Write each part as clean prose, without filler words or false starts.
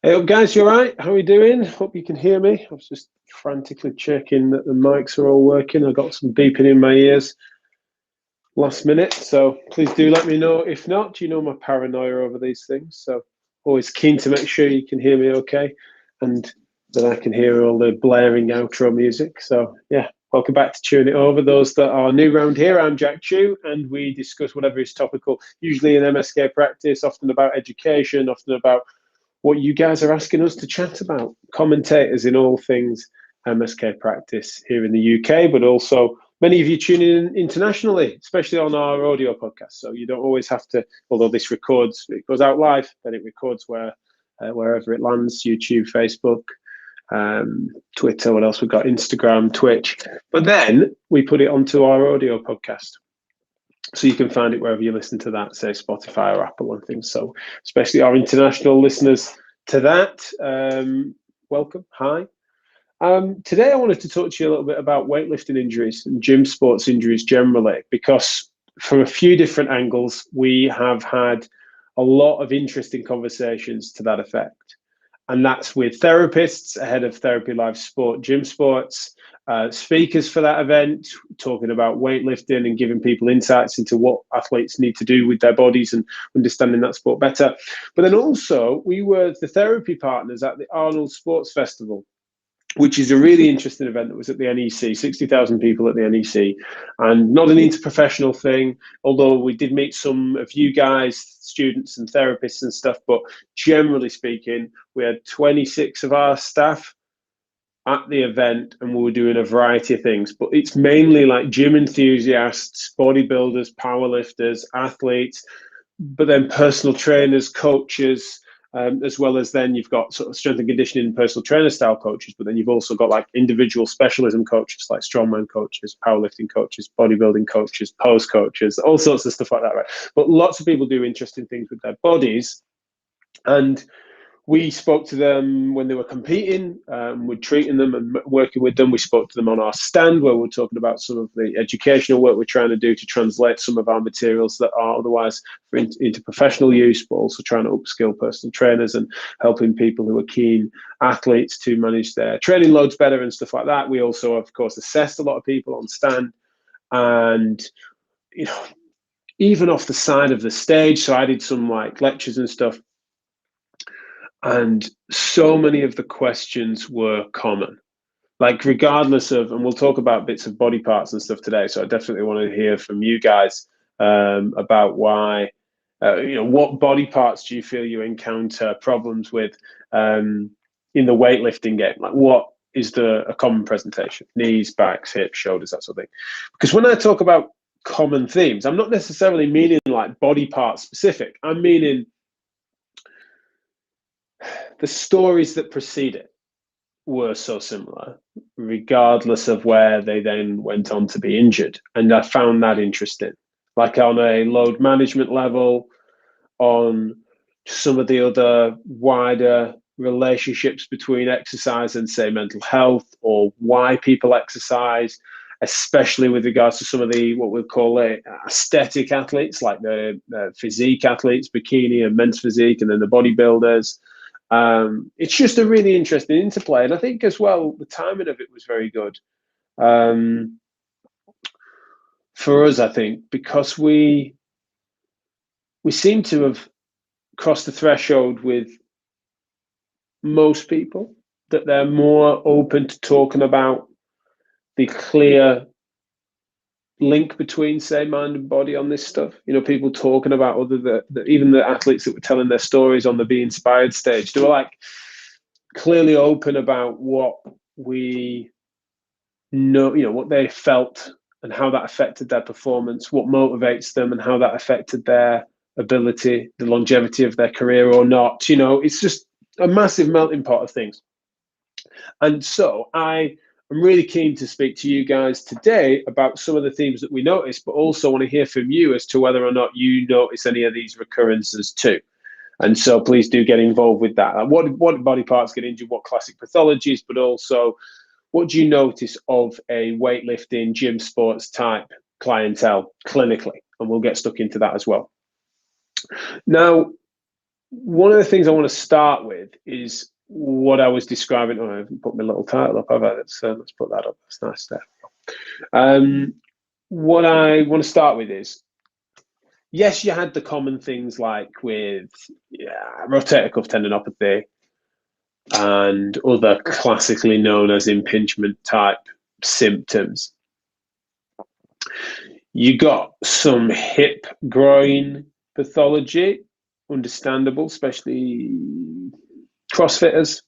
Hey up guys, you alright? How are we doing? Hope you can hear me. I was just frantically checking that the mics are all working. I got some beeping in my ears last minute, so please do let me know. If not, you know my paranoia over these things, so always keen to make sure you can hear me okay and that I can hear all the blaring outro music. So yeah, welcome back to Chewing It Over. Those that are new around here, I'm Jack Chew, and we discuss whatever is topical, usually in MSK practice, often about education, often about what you guys are asking us to chat about. Commentators in all things MSK practice here in the UK, but also many of you tuning in internationally, especially on our audio podcast. So you don't always have to, although this records, it goes out live, then it records wherever it lands, YouTube, Facebook, Twitter, what else we've got, Instagram, Twitch. But then we put it onto our audio podcast. So you can find it wherever you listen to that, say Spotify or Apple and things. So especially our international listeners to that, welcome, hi. Today I wanted to talk to you a little bit about weightlifting injuries and gym sports injuries generally, because from a few different angles, we have had a lot of interesting conversations to that effect. And that's with therapists ahead of Therapy Live Sport Gym Sports, speakers for that event, talking about weightlifting and giving people insights into what athletes need to do with their bodies and understanding that sport better. But then also, we were the therapy partners at the Arnold Sports Festival, which is a really interesting event that was at the NEC, 60,000 people at the NEC, and not an interprofessional thing, although we did meet some of you guys, students and therapists and stuff, but generally speaking, we had 26 of our staff at the event and we were doing a variety of things, but it's mainly like gym enthusiasts, bodybuilders, powerlifters, athletes, but then personal trainers, coaches, as well as then you've got sort of strength and conditioning personal trainer style coaches, but then you've also got like individual specialism coaches like strongman coaches, powerlifting coaches, bodybuilding coaches, pose coaches, all sorts of stuff like that, right? But lots of people do interesting things with their bodies. And we spoke to them when they were competing. We're treating them and working with them. We spoke to them on our stand where we're talking about some of the educational work we're trying to do to translate some of our materials that are otherwise into professional use, but also trying to upskill personal trainers and helping people who are keen athletes to manage their training loads better and stuff like that. We also, of course, assessed a lot of people on stand and, you know, even off the side of the stage. So I did some like lectures and stuff. And so many of the questions were common, like regardless of, and we'll talk about bits of body parts and stuff today. So I definitely want to hear from you guys about why, what body parts do you feel you encounter problems with in the weightlifting game? Like what is a common presentation? Knees, backs, hips, shoulders, that sort of thing. Because when I talk about common themes, I'm not necessarily meaning like body part specific. I'm meaning the stories that precede it were so similar, regardless of where they then went on to be injured. And I found that interesting. Like on a load management level, on some of the other wider relationships between exercise and, say, mental health, or why people exercise, especially with regards to some of the what we'll call aesthetic athletes, like the physique athletes, bikini and men's physique, and then the bodybuilders. It's just a really interesting interplay, and I think as well the timing of it was very good for us. I think because we seem to have crossed the threshold with most people that they're more open to talking about the clear link between, say, mind and body on this stuff. You know, people talking about even the athletes that were telling their stories on the Be Inspired stage, they were like clearly open about what we know, what they felt and how that affected their performance, what motivates them and how that affected their ability, the longevity of their career or not. It's just a massive melting pot of things. And so I'm really keen to speak to you guys today about some of the themes that we noticed, but also want to hear from you as to whether or not you notice any of these recurrences too. And so please do get involved with that. Like what body parts get injured, what classic pathologies, but also what do you notice of a weightlifting gym sports type clientele clinically? And we'll get stuck into that as well. Now, one of the things I want to start with is what I was describing. Oh, I haven't put my little title up, have I? Let's put that up. That's nice there. What I want to start with is, yes, you had the common things like with rotator cuff tendinopathy and other classically known as impingement type symptoms. You got some hip groin pathology, understandable, especially CrossFitters.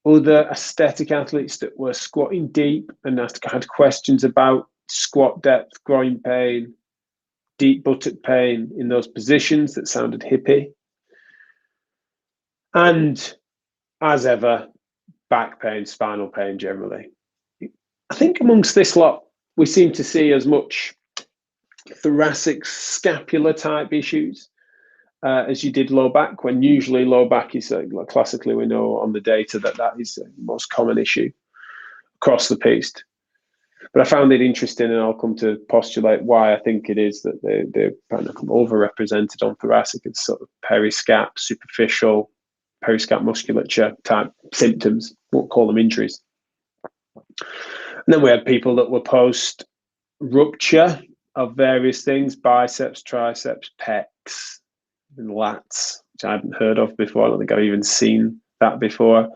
Other aesthetic athletes that were squatting deep and had questions about squat depth, groin pain, deep buttock pain in those positions that sounded hippie. And as ever, back pain, spinal pain generally. I think amongst this lot, we seem to see as much thoracic scapular type issues as you did low back, when usually low back is classically, we know on the data that is the most common issue across the piece. But I found it interesting, and I'll come to postulate why I think it is that they're kind of overrepresented on thoracic. It's sort of periscap, superficial, periscap musculature type symptoms. Won't call them injuries. And then we had people that were post rupture of various things: biceps, triceps, pecs, and lats, which I hadn't heard of before. I don't think I've even seen that before. A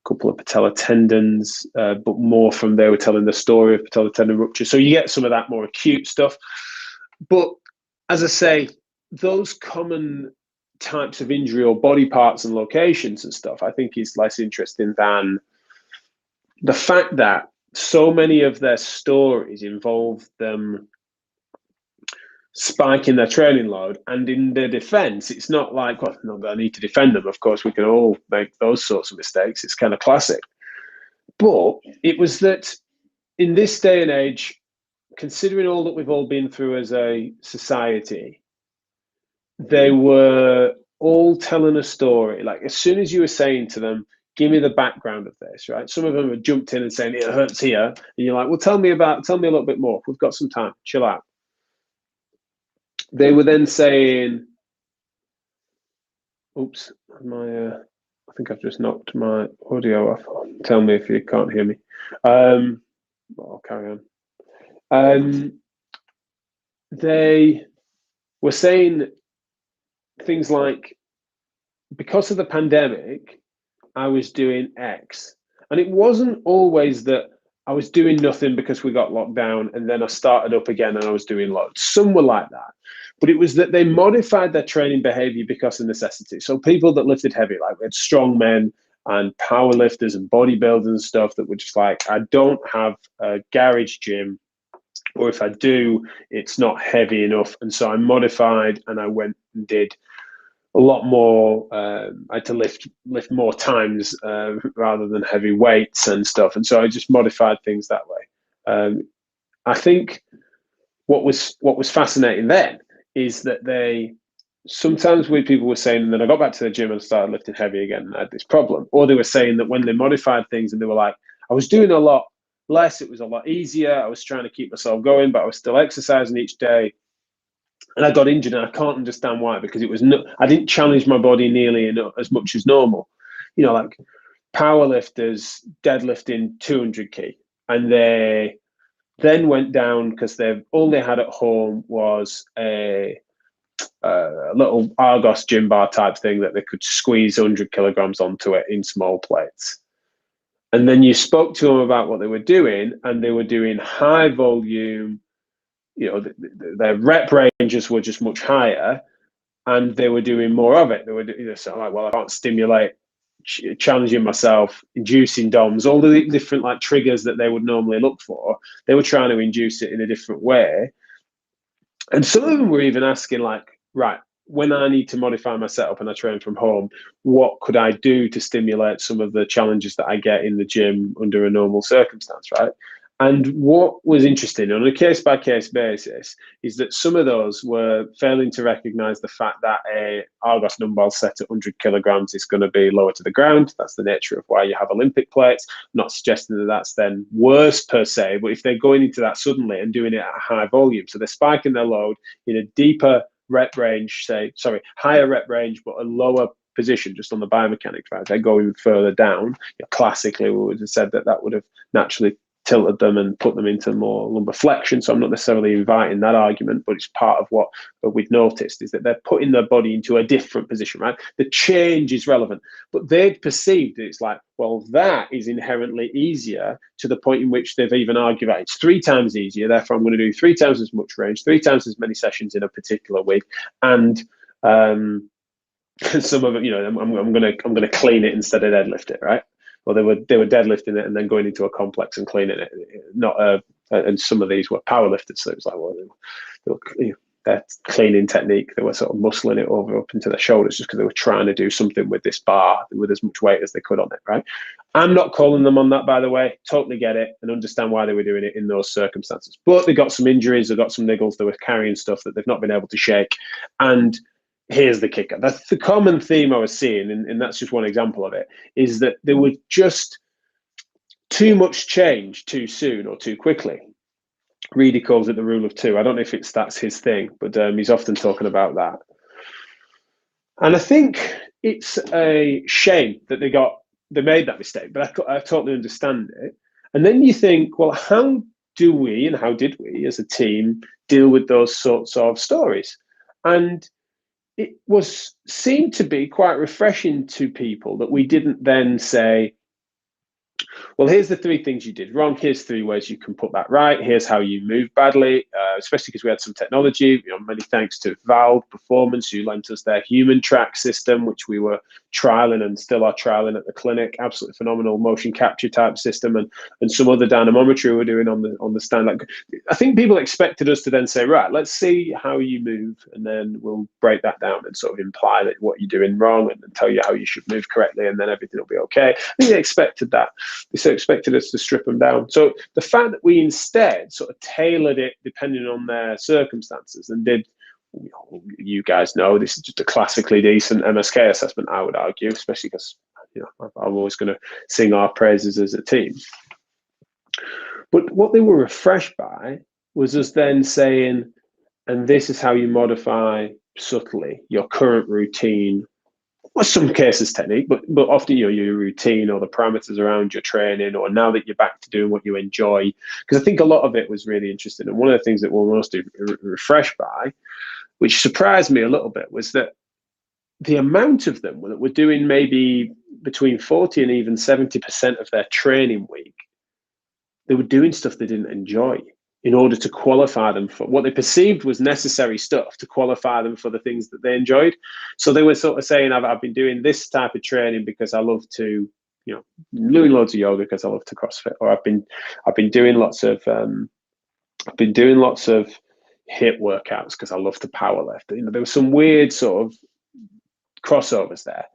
couple of patellar tendons, but more from they were telling the story of patellar tendon rupture. So you get some of that more acute stuff. But as I say, those common types of injury or body parts and locations and stuff, I think is less interesting than the fact that so many of their stories involve them spiking their training load. And in their defense, it's not like, well, not that I need to defend them. Of course, we can all make those sorts of mistakes. It's kind of classic. But it was that in this day and age, considering all that we've all been through as a society, they were all telling a story. Like, as soon as you were saying to them, give me the background of this, right? Some of them have jumped in and saying, it hurts here. And you're like, well, tell me a little bit more. We've got some time. Chill out. They were then saying, oops, I think I've just knocked my audio off. Tell me if you can't hear me. I'll carry on. They were saying things like, because of the pandemic, I was doing X. And it wasn't always that I was doing nothing because we got locked down and then I started up again and I was doing loads. Some were like that. But it was that they modified their training behavior because of necessity. So people that lifted heavy, like we had strongmen and power lifters and bodybuilders and stuff that were just like, I don't have a garage gym, or if I do, it's not heavy enough. And so I modified and I went and did a lot more. I had to lift more times rather than heavy weights and stuff. And so I just modified things that way. I think what was fascinating then is that they sometimes people were saying, and then I got back to the gym and started lifting heavy again and I had this problem. Or they were saying that when they modified things and they were like, I was doing a lot less, it was a lot easier, I was trying to keep myself going, but I was still exercising each day. And I got injured, and I can't understand why, because it was I didn't challenge my body nearly as much as normal. You know, like power lifters deadlifting 200 kg, and they then went down because all they had at home was a little Argos gym bar type thing that they could squeeze 100 kilograms onto it in small plates. And then you spoke to them about what they were doing, and they were doing high volume. You know, their rep ranges were just much higher, and they were doing more of it. They were so like, well, I can't stimulate challenging myself, inducing DOMs, all the different like triggers that they would normally look for. They were trying to induce it in a different way. And some of them were even asking like, right, when I need to modify my setup and I train from home, what could I do to stimulate some of the challenges that I get in the gym under a normal circumstance, right? And what was interesting on a case-by-case basis is that some of those were failing to recognize the fact that a Argos dumbbell set at 100 kilograms is going to be lower to the ground. That's the nature of why you have Olympic plates. I'm not suggesting that that's then worse per se, but if they're going into that suddenly and doing it at a high volume, so they're spiking their load in a deeper rep range, higher rep range, but a lower position just on the biomechanics, right? They're going further down. Classically, we would have said that would have naturally tilted them and put them into more lumbar flexion. So I'm not necessarily inviting that argument, but it's part of what we've noticed is that they're putting their body into a different position, right? The change is relevant, but they'd perceived it's like, well, that is inherently easier to the point in which they've even argued that it's 3 times easier. Therefore, I'm going to do 3 times as much range, 3 times as many sessions in a particular week, and some of it, I'm going to clean it instead of deadlift it, right? Well, they were deadlifting it and then going into a complex and cleaning it. And some of these were powerlifters, so it was like, well, their cleaning technique, they were sort of muscling it over up into their shoulders just because they were trying to do something with this bar with as much weight as they could on it, right? I'm not calling them on that, by the way. Totally get it and understand why they were doing it in those circumstances. But they got some injuries, they got some niggles, they were carrying stuff that they've not been able to shake. And here's the kicker. That's the common theme I was seeing, and that's just one example of it, is that there was just too much change too soon or too quickly. Reedy calls it the rule of 2. I don't know if that's his thing, but he's often talking about that. And I think it's a shame that they made that mistake, but I totally understand it. And then you think, well, how did we as a team deal with those sorts of stories? And it seemed to be quite refreshing to people that we didn't then say, well, here's the 3 things you did wrong. Here's 3 ways you can put that right. Here's how you moved badly, especially because we had some technology. Many thanks to Valve Performance, who lent us their human track system, which we were trialing and still are trialing at the clinic. Absolutely phenomenal motion capture type system, and some other dynamometry we're doing on the stand. Like, I think people expected us to then say, right, let's see how you move, and then we'll break that down and sort of imply that what you're doing wrong and tell you how you should move correctly, and then everything will be okay. I think they expected that. They expected us to strip them down. So the fact that we instead sort of tailored it depending on their circumstances and did, you guys know, this is just a classically decent MSK assessment, I would argue, especially because I'm always going to sing our praises as a team. But what they were refreshed by was us then saying, and this is how you modify subtly your current routine, well, some cases technique, but often your routine or the parameters around your training, or now that you're back to doing what you enjoy. Because I think a lot of it was really interesting. And one of the things that we're mostly refreshed by, which surprised me a little bit, was that the amount of them that were doing maybe between 40 and even 70% of their training week, they were doing stuff they didn't enjoy in order to qualify them for what they perceived was necessary stuff to qualify them for the things that they enjoyed. So they were sort of saying, I've been doing this type of training because I love to, doing loads of yoga because I love to CrossFit, or I've been doing lots of HIIT workouts because I love to powerlift. There was some weird sort of crossovers there.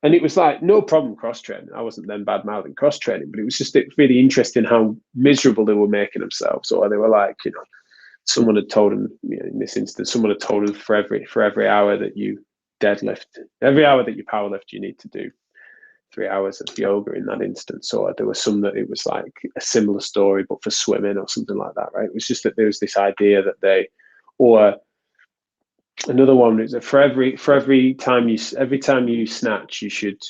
And it was like, no problem cross-training. I wasn't then bad-mouthing cross-training, but it was just really interesting how miserable they were making themselves. Or they were like, someone had told them, in this instance, someone had told them for every hour that you deadlift, every hour that you powerlift, you need to do 3 hours of yoga in that instance. Or there was some that it was like a similar story, but for swimming or something like that, right? It was just that there was this idea that or another one is that for every time you snatch, you should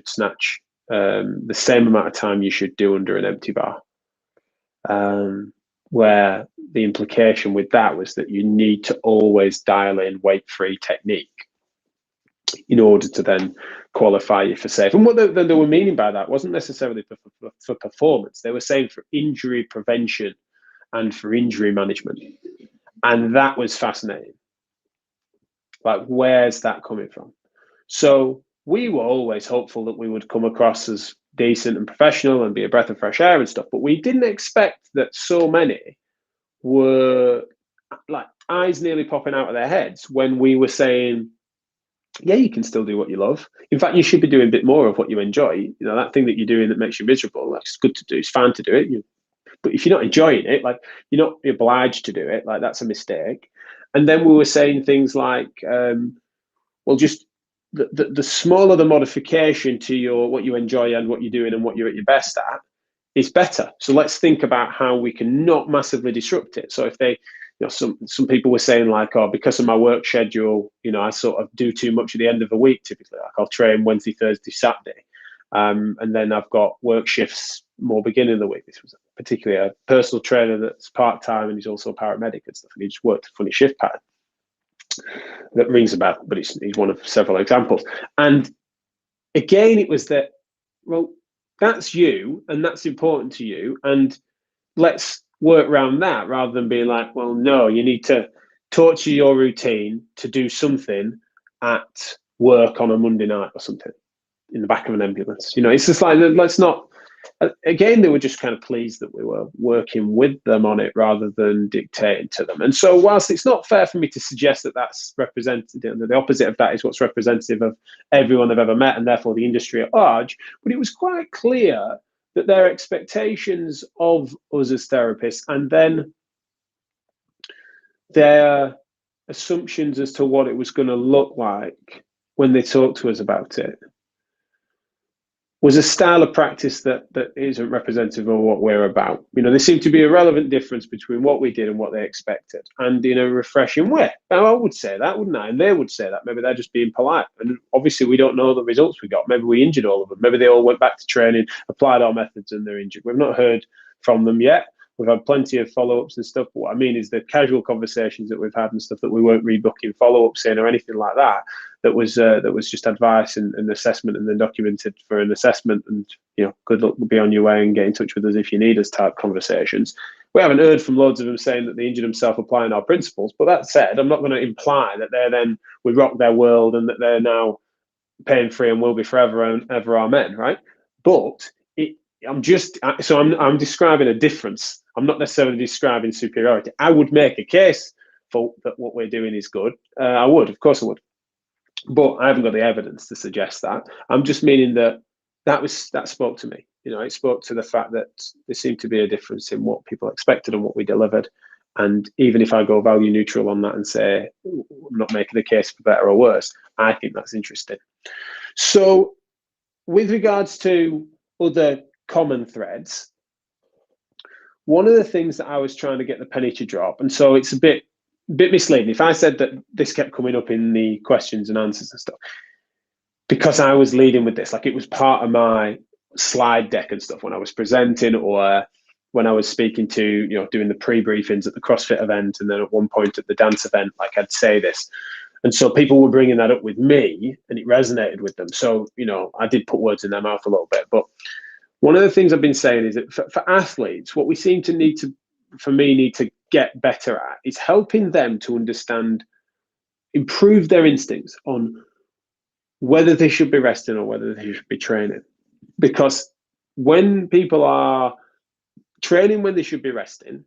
snatch the same amount of time you should do under an empty bar. Where the implication with that was that you need to always dial in weight-free technique in order to then qualify you for safe. And what they were meaning by that wasn't necessarily for performance. They were saying for injury prevention and for injury management, and that was fascinating. Like, where's that coming from? So we were always hopeful that we would come across as decent and professional and be a breath of fresh air and stuff, but we didn't expect that so many were like eyes nearly popping out of their heads when we were saying, yeah, you can still do what you love. In fact, you should be doing a bit more of what you enjoy. That thing that you're doing that makes you miserable, that's good to do. It's fine to do it. But if you're not enjoying it, like, you're not obliged to do it. Like, that's a mistake. And then we were saying things like, well, just the smaller the modification to what you enjoy and what you're doing and what you're at your best at is better. So let's think about how we can not massively disrupt it. So if they some people were saying like, oh, because of my work schedule, I sort of do too much at the end of the week. Typically, like I'll train Wednesday, Thursday, Saturday, and then I've got work shifts more beginning of the week. This was particularly a personal trainer that's part-time, and he's also a paramedic and stuff, and he just worked a funny shift pattern that rings a bell, but he's one of several examples. And again, it was that, well, that's you and that's important to you, and let's work around that, rather than being like, well, no, you need to torture your routine to do something at work on a Monday night or something in the back of an ambulance. It's just like, let's not. Again, they were just kind of pleased that we were working with them on it rather than dictating to them. And so whilst it's not fair for me to suggest that that's representative, the opposite of that is what's representative of everyone I've ever met and therefore the industry at large, but it was quite clear that their expectations of us as therapists, and then their assumptions as to what it was going to look like when they talked to us about it, was a style of practice that isn't representative of what we're about. There seemed to be a relevant difference between what we did and what they expected, and in a refreshing way. Now, I would say that, wouldn't I? And they would say that. Maybe they're just being polite. And obviously, we don't know the results we got. Maybe we injured all of them. Maybe they all went back to training, applied our methods, and they're injured. We've not heard from them yet. We've had plenty of follow-ups and stuff. But what I mean is the casual conversations that we've had and stuff that we weren't rebooking follow-ups in or anything like that. That was just advice and assessment, and then documented for an assessment. And good luck, be on your way, and get in touch with us if you need us type conversations. We haven't heard from loads of them saying that they injured themselves applying our principles. But that said, I'm not going to imply that we rock their world and that they're now pain free and will be forever and ever, amen. Right? But I'm describing a difference. I'm not necessarily describing superiority. I would make a case for that what we're doing is good. I would, of course I would. But I haven't got the evidence to suggest that. I'm just meaning that spoke to me. It spoke to the fact that there seemed to be a difference in what people expected and what we delivered. And even if I go value neutral on that and say I'm not making a case for better or worse, I think that's interesting. So with regards to other common threads, one of the things that I was trying to get the penny to drop, and so it's a bit misleading if I said that this kept coming up in the questions and answers and stuff, because I was leading with this, like it was part of my slide deck and stuff when I was presenting, or when I was speaking to, doing the pre-briefings at the CrossFit event, and then at one point at the dance event, like I'd say this. And so people were bringing that up with me, and it resonated with them. So, I did put words in their mouth a little bit. But one of the things I've been saying is that for athletes, what we seem to need to get better at is helping them to understand, improve their instincts on whether they should be resting or whether they should be training. Because when people are training when they should be resting,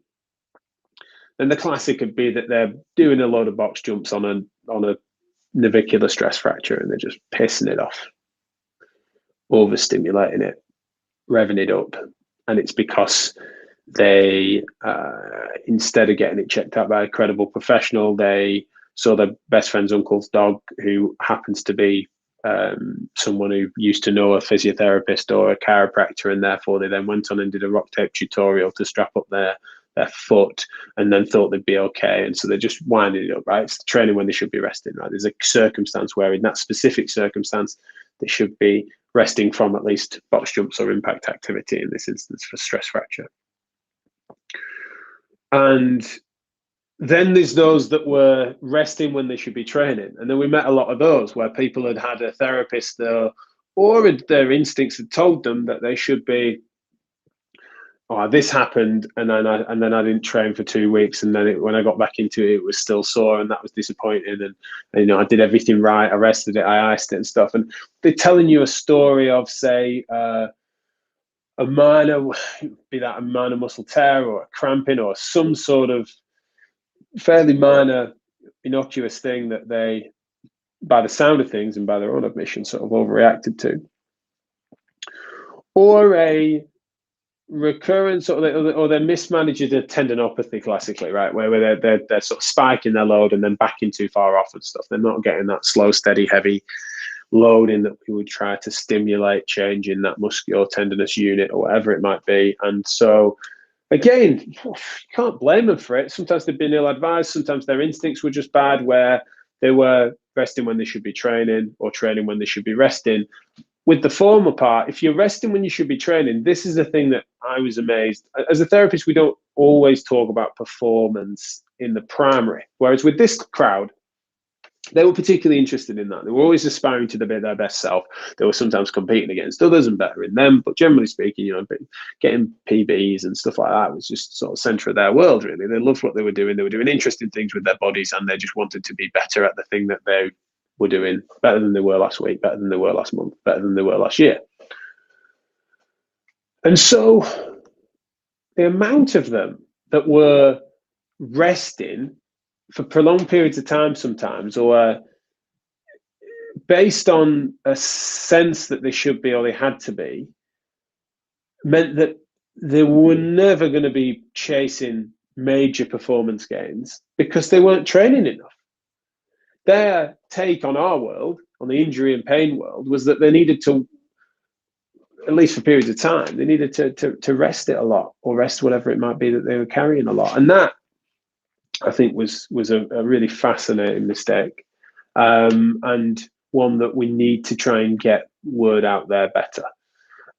then the classic could be that they're doing a load of box jumps on a navicular stress fracture, and they're just pissing it off, overstimulating it, revving it up. And it's because they, instead of getting it checked out by a credible professional, they saw their best friend's uncle's dog, who happens to be someone who used to know a physiotherapist or a chiropractor, and therefore they then went on and did a rock tape tutorial to strap up their foot, and then thought they'd be okay. And so they're just winding it up, right? It's training when they should be resting, right? There's a circumstance where in that specific circumstance, they should be resting from at least box jumps or impact activity, in this instance for stress fracture. And then there's those that were resting when they should be training. And then we met a lot of those where people had had a therapist or their instincts had told them that they should be, oh, this happened, and then I didn't train for 2 weeks, and then when I got back into it, it was still sore, and that was disappointing. And I did everything right, I rested it, I iced it and stuff. And they're telling you a story of, say, a minor muscle tear or a cramping or some sort of fairly minor innocuous thing that they, by the sound of things and by their own admission, sort of overreacted to, or a recurrence, or they're mismanaging a tendinopathy, classically, right, where they're sort of spiking their load and then backing too far off and stuff. They're not getting that slow, steady, heavy loading that we would try to stimulate change in that muscular tendinous unit or whatever it might be. And so again, you can't blame them for it. Sometimes they've been ill-advised. Sometimes their instincts were just bad, where they were resting when they should be training or training when they should be resting. With the former part, if you're resting when you should be training, this is the thing that I was amazed. As a therapist, we don't always talk about performance in the primary, whereas with this crowd, they were particularly interested in that. They were always aspiring to be their best self. They were sometimes competing against others and bettering them, but generally speaking, getting PBs and stuff like that was just sort of center of their world, really. They loved what they were doing. They were doing interesting things with their bodies, and they just wanted to be better at the thing that they were doing, better than they were last week, better than they were last month, better than they were last year. And so the amount of them that were resting for prolonged periods of time sometimes, or based on a sense that they should be or they had to be, meant that they were never going to be chasing major performance gains because they weren't training enough. Their take on our world, on the injury and pain world, was that they needed to, at least for periods of time, they needed to rest it a lot, or rest whatever it might be that they were carrying a lot. And that, I think, was a really fascinating mistake, and one that we need to try and get word out there better.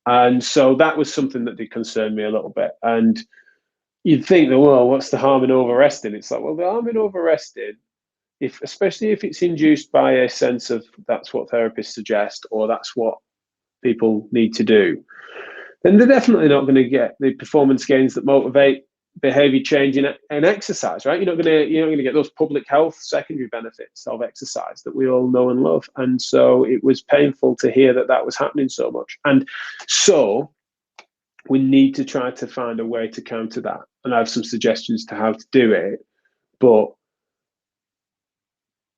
And so that was something that did concern me a little bit. And you'd think that, well, what's the harm in over-resting? It's like, well, the harm in over-resting, especially if it's induced by a sense of that's what therapists suggest, or that's what people need to do, then they're definitely not going to get the performance gains that motivate behavior change in exercise, right? You're not going to get those public health secondary benefits of exercise that we all know and love. And so it was painful to hear that was happening so much. And so we need to try to find a way to counter that. And I have some suggestions to how to do it. But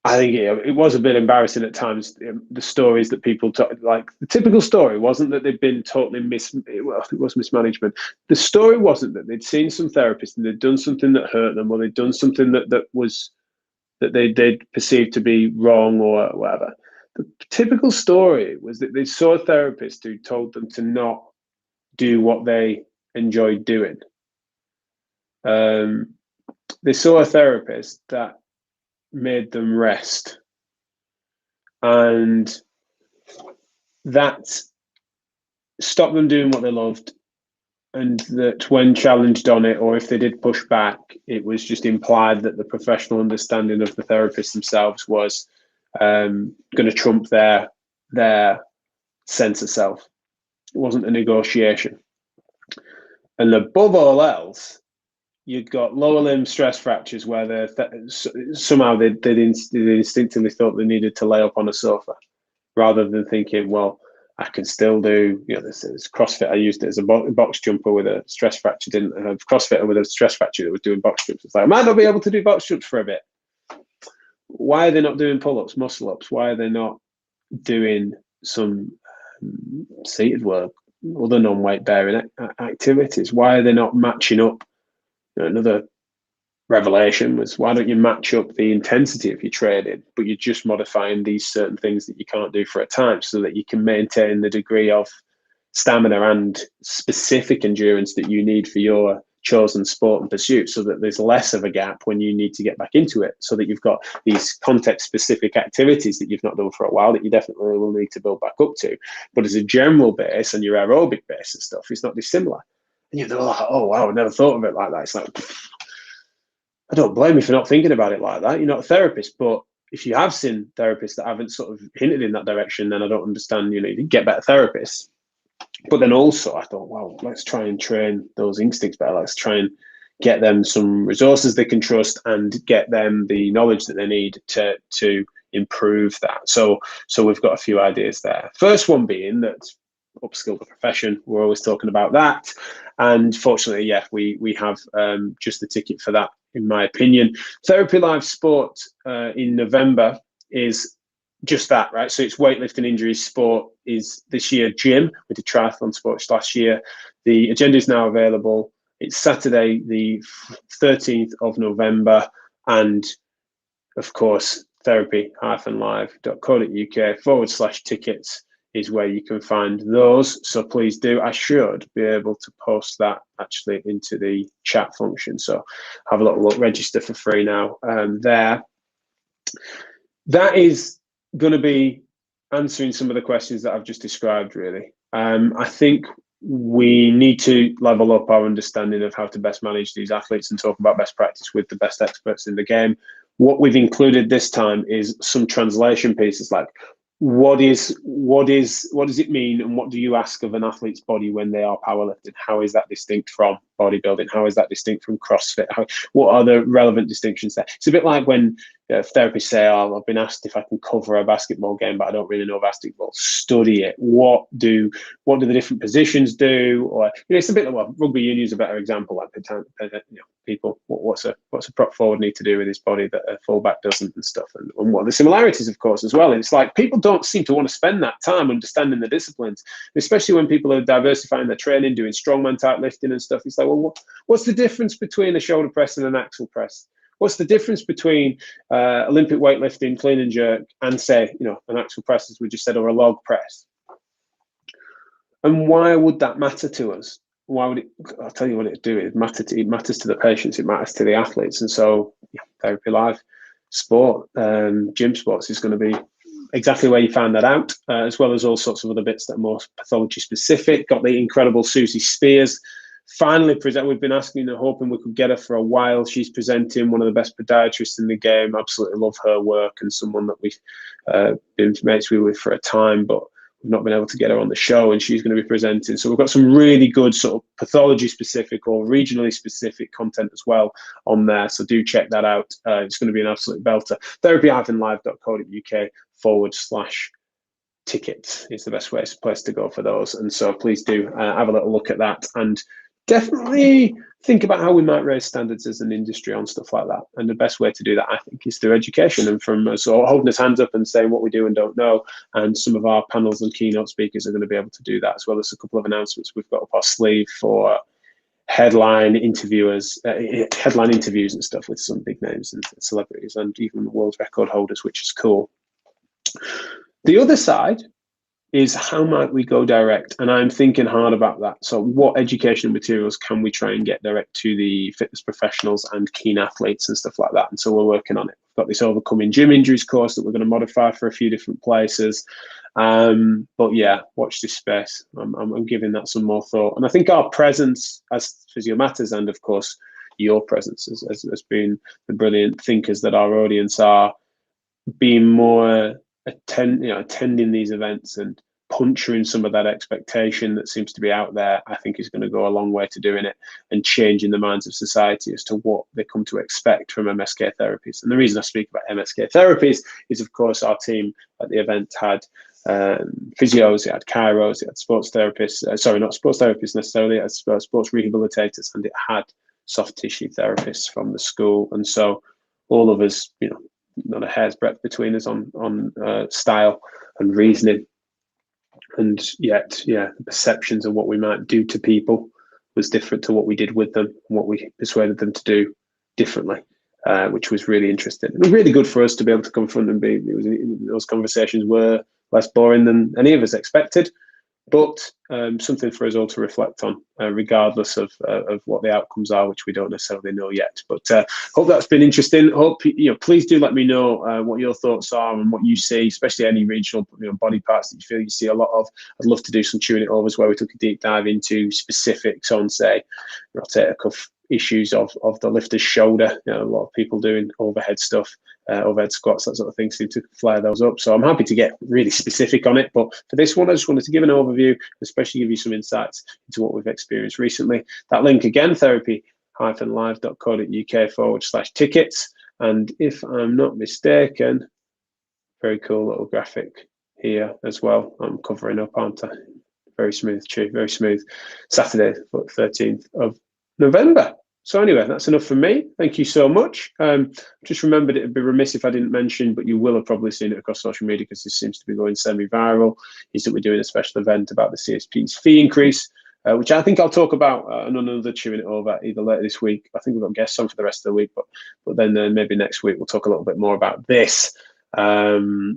I think it was a bit embarrassing at times, the stories that people talk, like the typical story wasn't that they'd been totally it was mismanagement. The story wasn't that they'd seen some therapist and they'd done something that hurt them, or they'd done something that they'd perceived to be wrong or whatever. The typical story was that they saw a therapist who told them to not do what they enjoyed doing. They saw a therapist that made them rest, and that stopped them doing what they loved, and that when challenged on it, or if they did push back, it was just implied that the professional understanding of the therapists themselves was going to trump their sense of self. It wasn't a negotiation. And above all else, you'd got lower limb stress fractures where somehow they instinctively thought they needed to lay up on a sofa, rather than thinking, well, I can still do, this CrossFit. I used it as a box jumper with a stress fracture. Didn't have CrossFitter with a stress fracture that was doing box jumps. It's like, I might not be able to do box jumps for a bit. Why are they not doing pull-ups, muscle-ups? Why are they not doing some seated work, other non-weight bearing activities? Why are they not matching up? Another revelation was, why don't you match up the intensity of your training, but you're just modifying these certain things that you can't do for a time, so that you can maintain the degree of stamina and specific endurance that you need for your chosen sport and pursuit, so that there's less of a gap when you need to get back into it, so that you've got these context specific activities that you've not done for a while that you definitely will need to build back up to. But as a general base and your aerobic base and stuff, it's not dissimilar. And you're like, oh wow, I never thought of it like that. It's like, I don't blame you for not thinking about it like that. You're not a therapist, but if you have seen therapists that haven't sort of hinted in that direction, then I don't understand. You get better therapists. But then also I thought, well, let's try and train those instincts better. Let's try and get them some resources they can trust, and get them the knowledge that they need to improve that. So we've got a few ideas there. First one being that upskill the profession. We're always talking about that. And fortunately, we have just the ticket for that, in my opinion. Therapy Live Sport in November is just that, right? So it's weightlifting, injuries, sport is this year gym. We did triathlon sports last year. The agenda is now available. It's Saturday, the 13th of November. And of course, therapy-live.co.uk/tickets is where you can find those. So please do. I should be able to post that actually into the chat function. So have a little look, register for free now there. That is going to be answering some of the questions that I've just described, really. I think we need to level up our understanding of how to best manage these athletes and talk about best practice with the best experts in the game. What we've included this time is some translation pieces, like what does it mean, and what do you ask of an athlete's body when they are powerlifting? How is that distinct from bodybuilding? How is that distinct from CrossFit? What are the relevant distinctions there? It's a bit like when therapists say, "Oh, I've been asked if I can cover a basketball game, but I don't really know basketball." Study it. What do the different positions do? Or it's a bit like, well, rugby union is a better example. Like people, what's a prop forward need to do with his body that a fullback doesn't, and stuff, and what are the similarities, of course, as well. And it's like people don't seem to want to spend that time understanding the disciplines, especially when people are diversifying their training, doing strongman type lifting and stuff. It's like, well, what's the difference between a shoulder press and an axle press? What's the difference between Olympic weightlifting, clean and jerk, and say, an axle press, as we just said, or a log press? And why would that matter to us? Why would it? I'll tell you what it do. It matters to the patients. It matters to the athletes. And so, Therapy Live sport, gym sports is going to be exactly where you found that out, as well as all sorts of other bits that are more pathology specific. Got the incredible Susie Spears finally present. We've been asking and hoping we could get her for a while. She's presenting, one of the best podiatrists in the game. Absolutely love her work, and someone that we've been mates with for a time, but we've not been able to get her on the show, and she's going to be presenting. So we've got some really good sort of pathology specific or regionally specific content as well on there. So do check that out. It's going to be an absolute belter. therapy-live.co.uk/tickets is the best place to go for those. And so please do have a little look at that, and definitely think about how we might raise standards as an industry on stuff like that. And the best way to do that, I think, is through education and from holding his hands up and saying what we do and don't know. And some of our panels and keynote speakers are going to be able to do that, as well as a couple of announcements we've got up our sleeve for headline interviews and stuff with some big names and celebrities and even world record holders, which is cool. The other side is how might we go direct? And I'm thinking hard about that. So what educational materials can we try and get direct to the fitness professionals and keen athletes and stuff like that? And so we're working on it. We've got this overcoming gym injuries course that we're going to modify for a few different places. But yeah, watch this space. I'm giving that some more thought. And I think our presence as Physio Matters, and of course, your presence has been the brilliant thinkers that our audience are, being more attending these events and puncturing some of that expectation that seems to be out there, I think is going to go a long way to doing it and changing the minds of society as to what they come to expect from MSK therapies. And the reason I speak about MSK therapies is, of course, our team at the event had physios, it had chiros, it had sports therapists, sorry, not sports therapists necessarily, it had sports rehabilitators, and it had soft tissue therapists from the school. And so all of us, not a hair's breadth between us on style and reasoning, and yet, the perceptions of what we might do to people was different to what we did with them, and what we persuaded them to do differently, which was really interesting. It was really good for us to be able to confront and those conversations were less boring than any of us expected, but something for us all to reflect on, regardless of what the outcomes are, which we don't necessarily know yet. But hope that's been interesting. Hope please do let me know what your thoughts are and what you see, especially any regional body parts that you feel you see a lot of. I'd love to do some tuning it overs where we took a deep dive into specifics on, say, rotator cuff issues of the lifter's shoulder. A lot of people doing overhead stuff, overhead squats, that sort of thing, seem to flare those up. So I'm happy to get really specific on it. But for this one, I just wanted to give an overview, especially give you some insights into what we've experienced recently. That link again, therapy-live.co.uk/tickets. And if I'm not mistaken, very cool little graphic here as well. I'm covering up, aren't I? Very smooth, Chew, very smooth. Saturday, 13th of November. So anyway, that's enough from me. Thank you so much. Just remembered it'd be remiss if I didn't mention, but you will have probably seen it across social media because this seems to be going semi-viral, is that we're doing a special event about the CSP's fee increase, which I think I'll talk about on another Chewing It Over either later this week. I think we've got guests on for the rest of the week, but then maybe next week we'll talk a little bit more about this.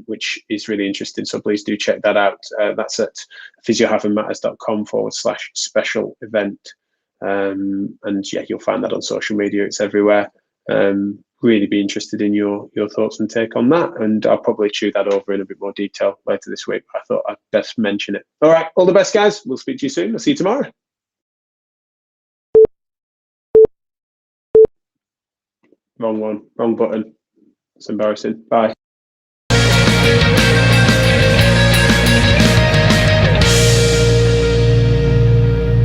which is really interesting. So please do check that out. That's at physiohavingmatters.com/special event. And yeah, you'll find that on social media. It's everywhere. Really be interested in your thoughts and take on that. And I'll probably chew that over in a bit more detail later this week. I thought I'd best mention it. All right, all the best, guys. We'll speak to you soon. I'll see you tomorrow. Wrong one, wrong button. It's embarrassing. Bye.